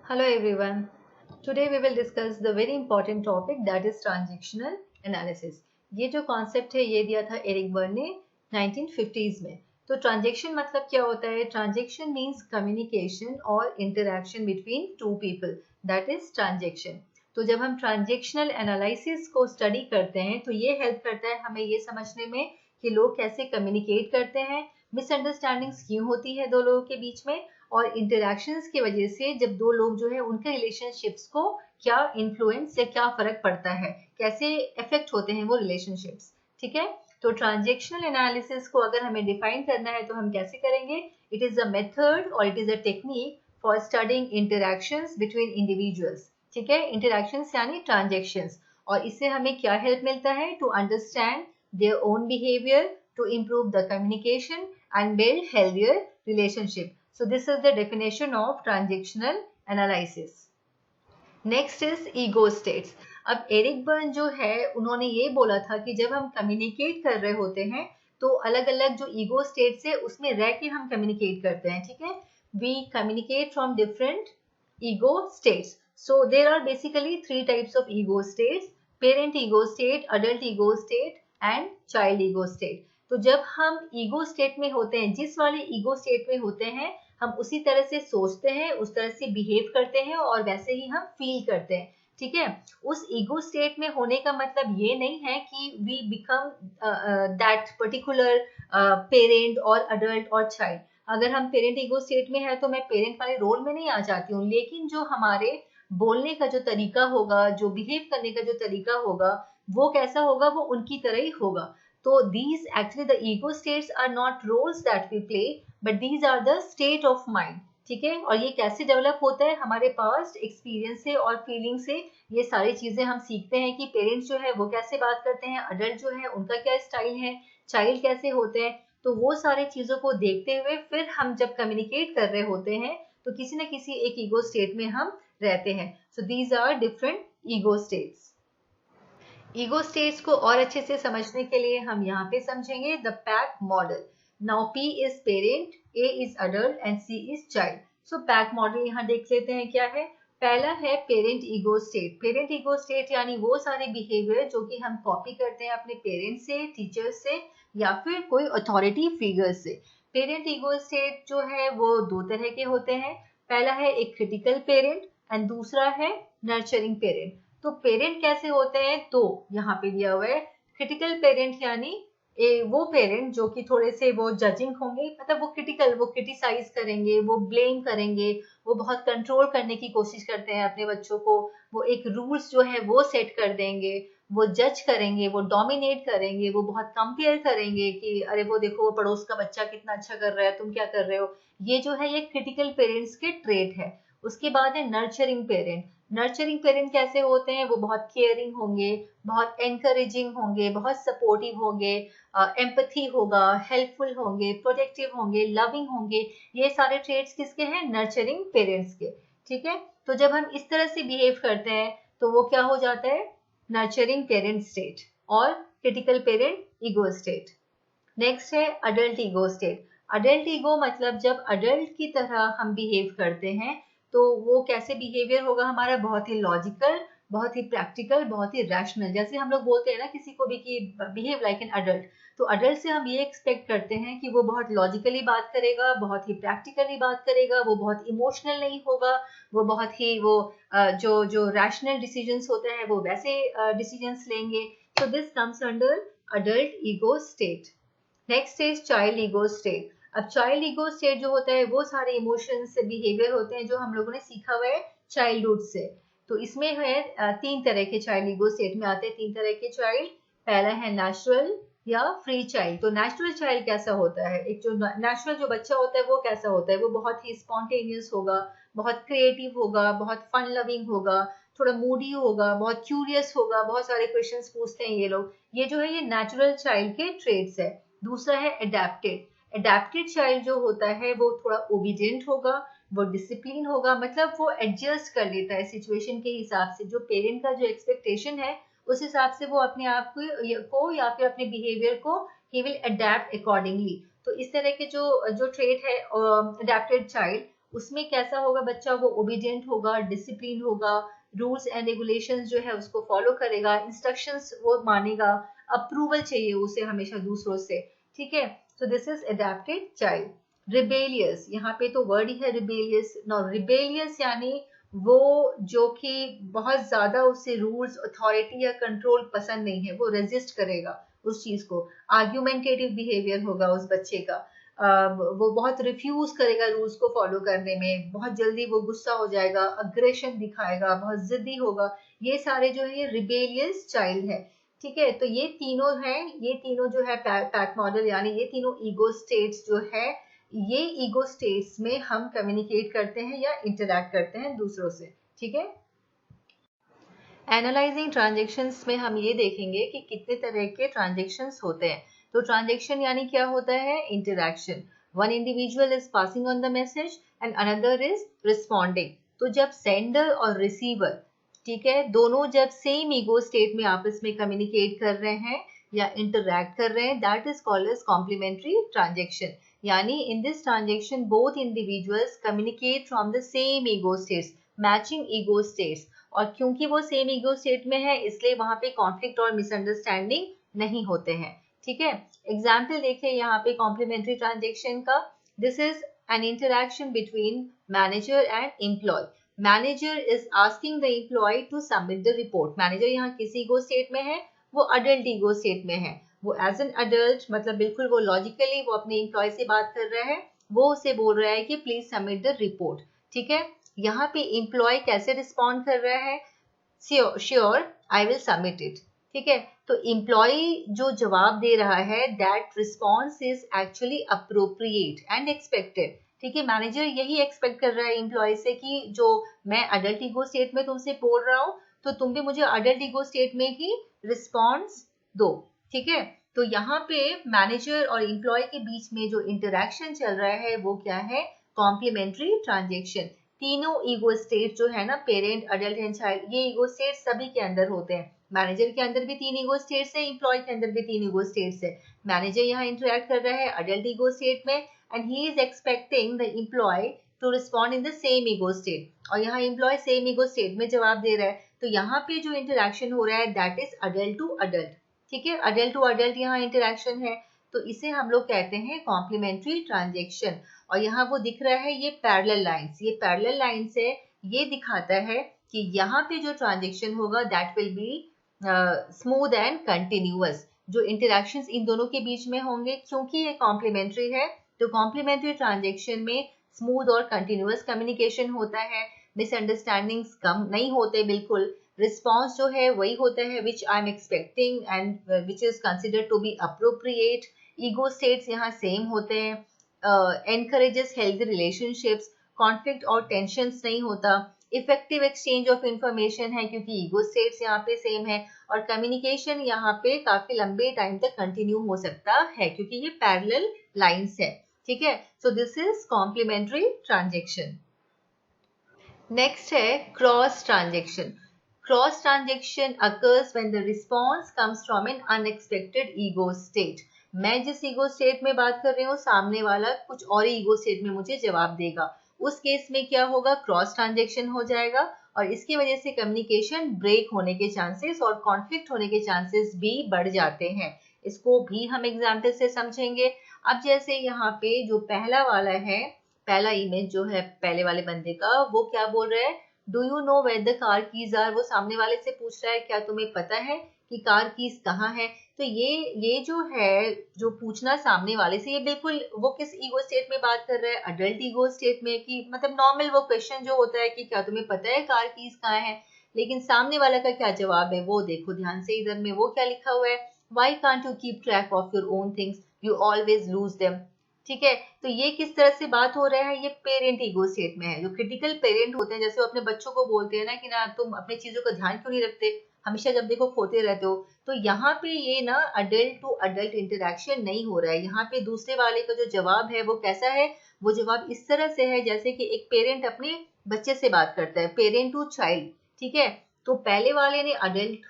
Hello everyone. Today we will discuss the very important topic that is transactional analysis. ये जो concept है ये दिया था एरिक बर्न ने 1950s में. तो ट्रांजेक्शन मतलब क्या होता है? ट्रांजेक्शन मीन्स कम्युनिकेशन और interaction between two people, that is transaction. तो जब हम ट्रांजेक्शनल एनालिसिस को स्टडी करते हैं तो ये हेल्प करता है हमें ये समझने में कि लोग कैसे कम्युनिकेट करते हैं, मिसअंडरस्टैंडिंग्स क्यों होती है दो लोगों के बीच में, और इंटरैक्शंस की वजह से जब दो लोग जो है उनके रिलेशनशिप्स को क्या इन्फ्लुएंस या क्या फर्क पड़ता है, कैसे इफेक्ट होते हैं वो रिलेशनशिप्स. ठीक है. तो ट्रांजेक्शनल एनालिसिस को अगर हमें डिफाइन करना है तो हम कैसे करेंगे? इट इज अ मेथड और it is a technique for studying interactions between individuals. ठीक है. इंटरैक्शंस यानी ट्रांजेक्शंस, और इससे हमें क्या हेल्प मिलता है? To understand their own behaviour, to improve the communication and build healthier relationship. So this is the definition of transactional analysis. Next is ego states. अब एरिक बर्न जो है उन्होंने ये बोला था कि जब हम कम्युनिकेट कर रहे होते हैं तो अलग अलग जो ईगो स्टेट्स है उसमें रह के हम कम्युनिकेट करते हैं. ठीक है. We communicate from different ego states. So there are basically three types of ego states: parent ego state, adult ego state and child ego state. तो जब हम ईगो स्टेट में होते हैं, जिस वाले ईगो स्टेट में होते हैं हम उसी तरह से सोचते हैं, उस तरह से बिहेव करते हैं और वैसे ही हम फील करते हैं. ठीक है. उस ईगो स्टेट में होने का मतलब ये नहीं है कि we become that particular parent और अडल्ट और चाइल्ड. अगर हम पेरेंट ईगो स्टेट में है तो मैं पेरेंट वाले रोल में नहीं आ जाती हूँ, लेकिन जो हमारे बोलने का जो तरीका होगा, जो बिहेव करने का जो तरीका होगा वो कैसा होगा, वो उनकी तरह ही होगा. तो these actually the ego states are not roles that we play, but these are the state of mind. ठीक है. और ये कैसे डेवलप होता है? हमारे पास्ट एक्सपीरियंस से और फीलिंग से ये सारी चीजें हम सीखते हैं कि पेरेंट्स जो है वो कैसे बात करते हैं, अडल्ट जो है उनका क्या स्टाइल है, चाइल्ड कैसे होते हैं. तो वो सारी चीजों को देखते हुए फिर हम जब कम्युनिकेट कर रहे होते हैं तो किसी न किसी एक ईगो स्टेट में हम रहते हैं. So these are different ego states. Ego states को और अच्छे से समझने के लिए हम यहाँ पे समझेंगे the PAC model. Now P is parent, A is adult and C is child. So PAC model यहाँ देख लेते हैं क्या है. पहला है parent ego state. Parent ego state यानी वो सारे बिहेवियर जो कि हम कॉपी करते हैं अपने पेरेंट्स से, टीचर्स से या फिर कोई अथॉरिटी फिगर से. पेरेंट ईगो स्टेट जो है वो दो तरह के होते हैं. पहला है एक क्रिटिकल पेरेंट एंड दूसरा है नर्चरिंग पेरेंट. तो पेरेंट कैसे होते हैं? तो यहाँ पे दिया हुआ है क्रिटिकल पेरेंट यानी वो पेरेंट जो कि थोड़े से वो जजिंग होंगे, मतलब वो क्रिटिकल, वो क्रिटिसाइज करेंगे, वो ब्लेम करेंगे, वो बहुत कंट्रोल करने की कोशिश करते हैं अपने बच्चों को, वो एक रूल्स जो है वो सेट कर देंगे, वो जज करेंगे, वो डोमिनेट करेंगे, वो बहुत कंपेयर करेंगे कि अरे वो देखो वो पड़ोस का बच्चा कितना अच्छा कर रहा है, तुम क्या कर रहे हो. ये जो है ये क्रिटिकल पेरेंट्स के ट्रेट है. उसके बाद है नर्चरिंग पेरेंट. नर्चरिंग पेरेंट कैसे होते हैं? वो बहुत केयरिंग होंगे, बहुत एनकरेजिंग होंगे, बहुत सपोर्टिव होंगे, एम्पथी होगा, हेल्पफुल होंगे, प्रोटेक्टिव होंगे, लविंग होंगे. ये सारे ट्रेड्स किसके हैं? नर्चरिंग पेरेंट्स के. ठीक है. तो जब हम इस तरह से बिहेव करते हैं तो वो क्या हो जाता है? नर्चरिंग पेरेंट स्टेट और critical parent ego state. Next है adult ego state. Adult ego मतलब जब अडल्ट की तरह हम बिहेव करते हैं तो वो कैसे बिहेवियर होगा हमारा? बहुत ही लॉजिकल, बहुत ही प्रैक्टिकल, बहुत ही रैशनल. जैसे हम लोग बोलते हैं ना किसी को भी कि बिहेव लाइक एन अडल्ट, तो अडल्ट से हम ये एक्सपेक्ट करते हैं कि वो बहुत लॉजिकली बात करेगा, बहुत ही प्रैक्टिकली बात करेगा, वो बहुत इमोशनल नहीं होगा, वो बहुत ही वो जो जो रैशनल डिसीजंस होते हैं वो वैसे डिसीजंस लेंगे. So this comes under adult ego state. Next is child ego state. अब चाइल्ड ईगो स्टेट जो होता है वो सारे इमोशंस से बिहेवियर होते हैं जो हम लोगों ने सीखा हुआ है चाइल्डहुड से. तो इसमें है तीन तरह के चाइल्ड ईगो स्टेट में आते हैं, तीन तरह के चाइल्ड. पहला है नेचुरल या फ्री चाइल्ड. तो नेचुरल चाइल्ड कैसा होता है? एक जो नेचुरल जो बच्चा होता है वो कैसा होता है? वो बहुत ही स्पॉन्टेनियस होगा, बहुत क्रिएटिव होगा, बहुत फन लविंग होगा, थोड़ा मूडी होगा, बहुत क्यूरियस होगा, बहुत सारे क्वेश्चंस पूछते हैं ये लोग. ये जो है ये नेचुरल चाइल्ड के ट्रेड्स है. दूसरा है एडेप्टेड. एडेप्टेड चाइल्ड जो होता है वो थोड़ा ओबीडियंट होगा, वो डिसिप्लिन होगा, मतलब वो एडजस्ट कर लेता है सिचुएशन के हिसाब से. जो पेरेंट का जो एक्सपेक्टेशन है उस हिसाब से वो अपने आप को या फिर अपने बिहेवियर को ही विल अडेप्ट अकॉर्डिंगली. तो इस तरह के जो जो ट्रेट है एडेप्टेड चाइल्ड, उसमें कैसा होगा बच्चा, वो ओबीडियंट होगा, डिसिप्लिन होगा, रूल्स एंड रेगुलेशंस जो है उसको फॉलो करेगा, इंस्ट्रक्शंस वो मानेगा, अप्रूवल चाहिए उसे हमेशा दूसरों से, ठीक है। So this is adapted child. Rebellious, यहाँ पे तो वर्ड ही है रिबेलियस। नो, रिबेलियस यानी वो जो कि बहुत ज्यादा उसे रूल्स, अथॉरिटी या कंट्रोल पसंद नहीं है, वो रेजिस्ट करेगा उस चीज को। आर्ग्यूमेंटेटिव बिहेवियर होगा उस बच्चे का, वो बहुत रिफ्यूज करेगा रूल्स को फॉलो करने में, बहुत जल्दी वो गुस्सा हो जाएगा, अग्रेशन दिखाएगा, बहुत जिद्दी होगा। ये सारे जो है ये रिबेलियस चाइल्ड है, ठीक है। तो ये तीनों हैं, ये तीनों जो है पैट मॉडल, यानी ये तीनों ईगो स्टेट्स जो है, ये ईगो स्टेट्स में हम कम्युनिकेट करते हैं या इंटरैक्ट करते हैं दूसरों से, ठीक है। एनालाइजिंग ट्रांजेक्शन्स में हम ये देखेंगे कि कितने तरह के ट्रांजेक्शन्स होते हैं। तो ट्रांजेक्शन यानी क्या होता है, interaction. One individual is passing on the message and another is responding. तो जब सेंडर और रिसीवर, ठीक है, दोनों जब सेम ईगो स्टेट में आपस में कम्युनिकेट कर रहे हैं या इंटरैक्ट कर रहे हैं, that is called as complementary transaction. यानी in this transaction both individuals communicate from the same ego states, matching ego states. और क्योंकि वो सेम ईगो स्टेट में है इसलिए वहां पे कॉन्फ्लिक्ट और मिसअंडरस्टैंडिंग नहीं होते हैं, ठीक है। एग्जाम्पल देखिए यहाँ पे कॉम्प्लीमेंट्री ट्रांजेक्शन का। This is an interaction between manager and employee. Manager is asking the employee to submit the report. Manager यहाँ किस ईगो स्टेट में है, वो अडल्ट ईगो स्टेट में है। वो एज एन अडल्ट, मतलब बिल्कुल वो लॉजिकली वो अपने एम्प्लॉय से बात कर रहा है, वो उसे बोल रहा है कि प्लीज सबमिट द रिपोर्ट, ठीक है। यहाँ पे एम्प्लॉय कैसे रिस्पॉन्ड कर रहा है, sure I will submit it, ठीक है। तो एम्प्लॉय जो जवाब दे रहा है, that response is actually appropriate and expected, ठीक है। मैनेजर यही एक्सपेक्ट कर रहा है एम्प्लॉय से कि जो मैं अडल्ट ईगो स्टेट में तुमसे बोल रहा हूँ, तो तुम भी मुझे अडल्ट ईगो स्टेट में ही रिस्पॉन्स दो, ठीक है। तो यहाँ पे मैनेजर और एम्प्लॉय के बीच में जो इंटरैक्शन चल रहा है वो क्या है, कॉम्प्लीमेंट्री ट्रांजेक्शन। तीनों ईगो स्टेट जो है ना, पेरेंट, अडल्ट एंड चाइल्ड, ये ईगो स्टेट सभी के अंदर होते हैं। मैनेजर के अंदर भी 3 ईगो स्टेट्स है, एम्प्लॉय के अंदर भी 3 ईगो स्टेट्स है। मैनेजर यहाँ इंटरैक्ट कर रहा है अडल्ट ईगो स्टेट में and he is expecting the employee to respond in the same ego state, और यहाँ एम्प्लॉय सेम ईगो स्टेट में जवाब दे रहा है। तो यहाँ पे जो इंटरैक्शन हो रहा है that is adult to adult, ठीक है। अडल्ट टू अडल्ट यहाँ इंटरैक्शन है, तो इसे हम लोग कहते हैं कॉम्प्लीमेंट्री ट्रांजेक्शन। और यहाँ वो दिख रहा है ये पैरेलल लाइंस, ये पैरेलल लाइंस है, ये दिखाता है कि यहाँ पे जो ट्रांजेक्शन होगा that will be smooth and continuous. जो इंटरैक्शंस इन दोनों के बीच में होंगे, क्योंकि ये कॉम्प्लीमेंट्री है, तो कॉम्प्लीमेंट्री ट्रांजेक्शन में स्मूथ और कंटिन्यूअस कम्युनिकेशन होता है, मिसअंडरस्टैंडिंग्स कम नहीं होते बिल्कुल। रिस्पॉन्स जो है वही होता है which I am expecting and which is considered to be appropriate. Ego states यहाँ सेम होते हैं। एनकरेजेस हेल्दी रिलेशनशिप्स, कॉन्फ्लिक्ट और टेंशंस नहीं होता। इफेक्टिव एक्सचेंज ऑफ इंफॉर्मेशन है क्योंकि ईगो स्टेट्स यहाँ पे सेम है। और कम्युनिकेशन यहाँ पे काफी लंबे टाइम तक कंटिन्यू हो सकता है क्योंकि ये पैरेलल लाइंस है, ठीक है। So this is complementary transaction. Next है cross transaction. Cross transaction occurs when the response comes from an unexpected ego state। मैं जिस ईगो स्टेट में बात कर रही हूँ, सामने वाला कुछ और ईगो स्टेट में मुझे जवाब देगा। उस केस में क्या होगा, क्रॉस ट्रांजेक्शन हो जाएगा और इसकी वजह से कम्युनिकेशन ब्रेक होने के चांसेस और कॉन्फ्लिक्ट होने के चांसेस भी बढ़ जाते हैं। इसको भी हम एग्जाम्पल से समझेंगे। अब जैसे यहाँ पे जो पहला वाला है, पहला इमेज जो है पहले वाले बंदे का, वो क्या बोल रहा है, do you know where the car keys are. वो सामने वाले से पूछ रहा है क्या तुम्हें पता है कि कार कीज कहाँ है। तो ये जो है, जो पूछना सामने वाले से, ये बिल्कुल वो किस ईगो स्टेट में बात कर रहा है, अडल्ट ईगो स्टेट में। कि मतलब नॉर्मल वो क्वेश्चन जो होता है कि क्या तुम्हें पता है कार कीज कहाँ है, लेकिन सामने वाला का क्या जवाब है वो देखो ध्यान से इधर में। वो क्या लिखा हुआ है, why can't you keep track of your own things, you always loose them, ठीक है। तो ये किस तरह से बात हो रहा है, ये पेरेंट ईगो स्टेट में है। जो क्रिटिकल पेरेंट होते हैं, जैसे वो अपने बच्चों को बोलते हैं ना कि ना तुम अपनी चीजों का ध्यान क्यों नहीं रखते, हमेशा जब देखो खोते रहते हो। तो यहाँ पे ये ना अडल्ट टू अडल्ट इंटरेक्शन नहीं हो रहा है। यहाँ पे दूसरे वाले का जो जवाब है वो कैसा है, वो जवाब इस तरह से है जैसे कि एक पेरेंट अपने बच्चे से बात करता है, पेरेंट टू चाइल्ड, ठीक है। तो पहले वाले ने अडल्ट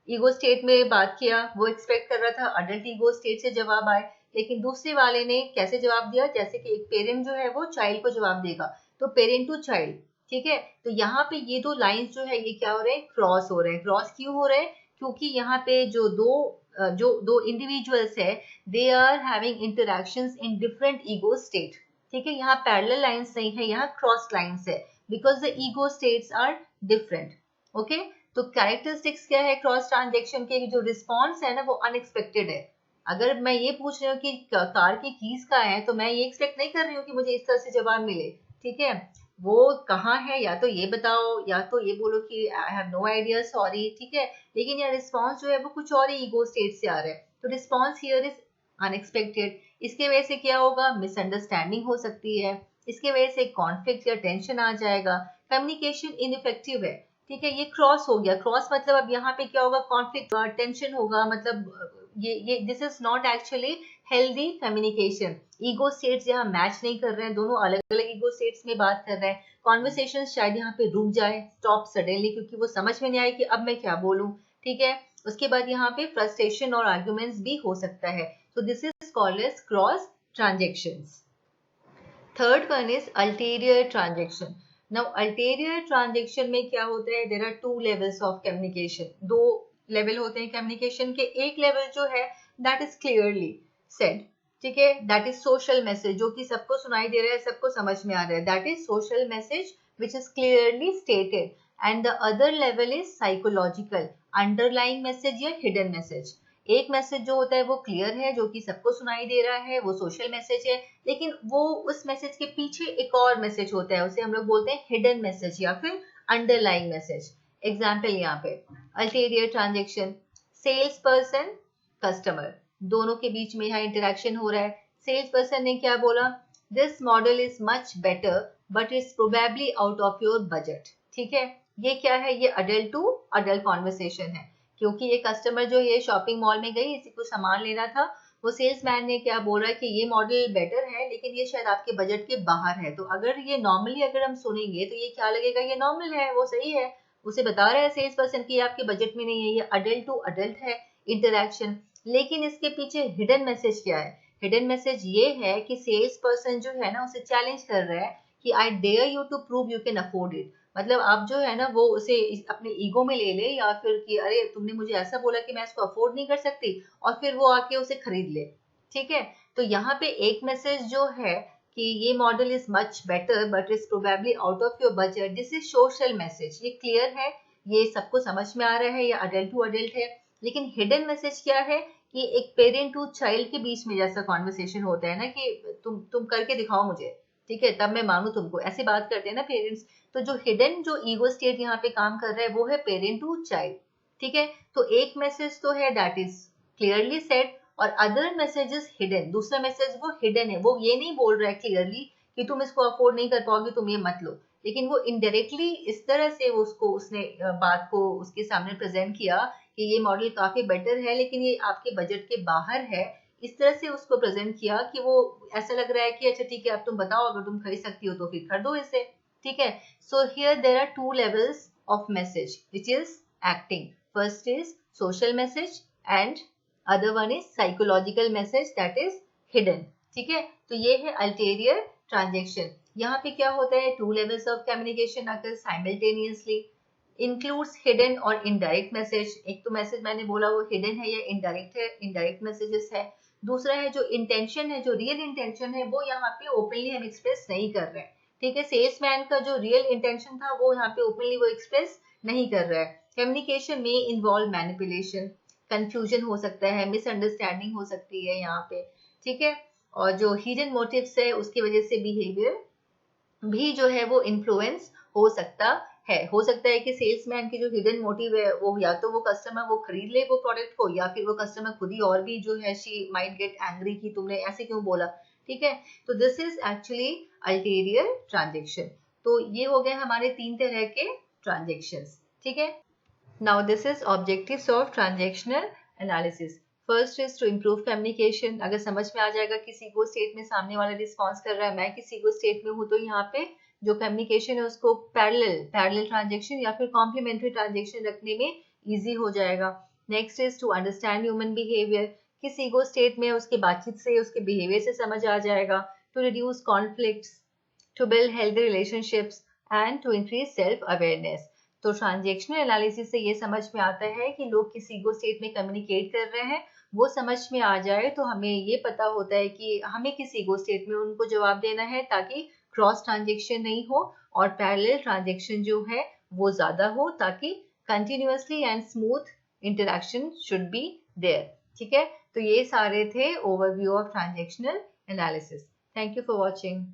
ईगो स्टेट में बात किया, वो एक्सपेक्ट कर रहा था अडल्ट ईगो स्टेट से जवाब आए, लेकिन दूसरे वाले ने कैसे जवाब दिया, जैसे कि एक पेरेंट जो है वो चाइल्ड को जवाब देगा। तो पेरेंट टू चाइल्ड, ठीक है। तो यहाँ पे ये दो लाइंस जो है ये क्या हो रहे हैं, क्रॉस हो रहे हैं। क्रॉस क्यों हो रहे हैं, क्योंकि यहाँ पे जो दो इंडिविजुअल्स है, they are having interactions in different ego state, ठीक है। यहाँ पैरेलल लाइंस नहीं है, यहाँ क्रॉस लाइंस है, because the ego states are different. Okay, तो कैरेक्टरिस्टिक्स क्या है क्रॉस ट्रांजेक्शन के, जो रिस्पॉन्स है ना वो अनएक्सपेक्टेड है। अगर मैं ये पूछ रही हूँ कि कार की कीज कहाँ है, तो मैं ये एक्सपेक्ट नहीं कर रही हूँ कि मुझे इस तरह से जवाब मिले, ठीक है। वो कहाँ है, या तो ये बताओ या तो ये बोलो कि I have no idea, sorry, ठीक है। लेकिन ये रिस्पॉन्स जो है वो कुछ और ही ईगो स्टेट से आ रहा है, तो रिस्पॉन्स हियर इज अनएक्सपेक्टेड। इसके वजह से क्या होगा, मिसअंडरस्टैंडिंग हो सकती है, इसके वजह से कॉन्फ्लिक्ट या टेंशन आ जाएगा, कम्युनिकेशन इनइफेक्टिव है, ठीक है। ये क्रॉस हो गया, क्रॉस मतलब अब यहाँ पे क्या होगा, कॉन्फ्लिक्ट टेंशन होगा, मतलब ये this is not actually healthy communication. Ego states यहाँ मैच नहीं कर रहे हैं, दोनों अलग अलग ईगो स्टेट्स में बात कर रहे हैं। कॉन्वर्सेशन शायद यहाँ पे रुक जाए, स्टॉप सडनली, क्योंकि वो समझ में नहीं आए कि अब मैं क्या बोलूं, ठीक है। उसके बाद यहाँ पे फ्रस्ट्रेशन और आर्ग्यूमेंट्स भी हो सकता है। तो this is called as cross transactions. Third one is ulterior transaction. Now ulterior transaction में क्या होता है, there are two levels of communication, दो लेवल होते हैं कम्युनिकेशन के। एक लेवल जो है दैट इज क्लियरली सेड, ठीक है, दैट इज सोशल मैसेज, जो कि सबको सुनाई दे रहा है, सबको समझ में आ रहा है, that is social message which is clearly stated. And the other level is psychological, underlying message या हिडन मैसेज। एक मैसेज जो होता है वो क्लियर है, जो कि सबको सुनाई दे रहा है, वो सोशल मैसेज है, लेकिन वो उस मैसेज के पीछे एक और मैसेज होता है, उसे हम लोग बोलते हैं हिडन मैसेज या फिर अंडरलाइंग मैसेज। एग्जाम्पल यहाँ पे ulterior transaction, sales person customer, दोनों के बीच में यहाँ इंटरेक्शन हो रहा है। सेल्स पर्सन ने क्या बोला, this model is much better but it's probably out of your budget, ठीक है। ये क्या है, ये अडल्ट टू अडल्ट कॉन्वर्सेशन है, क्योंकि ये कस्टमर जो ये शॉपिंग मॉल में गई, इसी को सामान लेना था, वो सेल्समैन ने क्या बोला कि ये मॉडल बेटर है लेकिन ये शायद आपके बजट के बाहर है। तो अगर ये नॉर्मली अगर हम सुनेंगे तो ये क्या लगेगा, ये नॉर्मल है, वो सही है, उसे बता रहा है सेल्स पर्सन की आपके बजट में नहीं है, ये अडल्ट टू अडल्ट है इंटरेक्शन। लेकिन इसके पीछे हिडन मैसेज क्या है, हिडन मैसेज ये है कि सेल्स पर्सन जो है ना उसे चैलेंज कर रहा है कि I dare you to prove you can afford it. मतलब आप जो है ना वो उसे अपने ईगो में ले ले, या फिर कि अरे तुमने मुझे ऐसा बोला कि मैं इसको अफोर्ड नहीं कर सकती, और फिर वो आके उसे खरीद ले, ठीक है। तो यहाँ पे एक मैसेज जो है कि ये model is much better but is probably out of your budget, this is social message, ये क्लियर है, ये सबको समझ में आ रहा है, ये अडल्ट टू अडल्ट है। लेकिन हिडन मैसेज क्या है कि एक पेरेंट टू चाइल्ड के बीच में जैसा कॉन्वर्सेशन होता है ना कि तुम करके दिखाओ मुझे, ठीक है, तब मैं मानू तुमको, ऐसे बात करते हैं ना पेरेंट्स। तो जो हिडन जो ईगो स्टेट यहाँ पे काम कर रहा है वो है पेरेंट टू चाइल्ड, ठीक है। तो एक मैसेज तो है दैट इज क्लियरली सेड, और अदर मैसेजेस हिडन, दूसरा मैसेज वो हिडन है, वो ये नहीं बोल रहा है क्लियरली कि तुम इसको अफोर्ड नहीं कर पाओगे, तुम ये मत लो, लेकिन वो इनडायरेक्टली इस तरह से उसने बात को उसके सामने प्रेजेंट किया कि ये मॉडल काफी बेटर है लेकिन ये आपके बजट के बाहर है। इस तरह से उसको प्रेजेंट किया कि वो ऐसा लग रहा है कि अच्छा ठीक है, अब तुम बताओ, अगर तुम खरीद सकती हो तो फिर खरीदो इसे, ठीक है। So here there are two levels of message which is acting, first is social message and other one is psychological message that is hidden, ठीक है। तो ये है अल्टीरियर ट्रांजेक्शन। यहाँ पे क्या होता है, टू लेवल्स ऑफ कम्युनिकेशन अगर साइमल्टेनियसली, इंक्लूड्स हिडन और इनडायरेक्ट मैसेज। एक तो मैसेज मैंने बोला वो हिडन है या इनडायरेक्ट है, इनडायरेक्ट मैसेजेस है। दूसरा है जो इंटेंशन है, जो रियल इंटेंशन है वो यहाँ पे ओपनली हम एक्सप्रेस नहीं कर रहे हैं, ठीक है। सेल्समैन का जो रियल इंटेंशन था वो यहाँ पे ओपनली वो एक्सप्रेस नहीं कर रहा है। कम्युनिकेशन में इन्वॉल्व मैनिपुलेशन, कंफ्यूजन हो सकता है, मिसअंडरस्टैंडिंग हो सकती है यहाँ पे, ठीक है। और जो हिडन मोटिव्स है उसकी वजह से बिहेवियर भी जो है वो इन्फ्लुएंस हो सकता है। हो सकता है कि सेल्समैन की जो हिडन मोटिव है वो या तो वो कस्टमर वो खरीद ले वो प्रोडक्ट को, या फिर वो कस्टमर खुद ही और भी जो है शी माइट गेट एंग्री कि तुमने ऐसे क्यों बोला, ठीक है। तो this is actually ulterior transaction. तो ये हो गए हमारे तीन तरह के ट्रांजेक्शंस, ठीक है। Now this is objectives of transactional analysis. First is to improve communication. अगर समझ में आ जाएगा किसी को स्टेट में सामने वाला रिस्पॉन्स कर रहा है, मैं किसी को स्टेट में हूँ, तो यहाँ पे जो कम्युनिकेशन है उसको पैरेलल ट्रांजेक्शन या फिर कॉम्प्लीमेंट्री ट्रांजेक्शन रखने में इजी हो जाएगा। Next is to understand human behaviour, किस ईगो स्टेट में उसके बातचीत से उसके बिहेवियर से समझ आ जाएगा। To reduce conflicts, to build healthy relationships and to increase self-awareness. तो ट्रांजेक्शनल एनालिसिस से ये समझ में आता है कि लोग किस ईगो स्टेट में कम्युनिकेट कर रहे हैं, वो समझ में आ जाए तो हमें ये पता होता है कि हमें किस ईगो स्टेट में उनको जवाब देना है ताकि क्रॉस ट्रांजेक्शन नहीं हो और पैरेलल ट्रांजेक्शन जो है वो ज़्यादा हो, ताकि continuously and smooth interaction should be there. ठीक है, तो ये सारे थे overview of transactional analysis. Thank you for watching.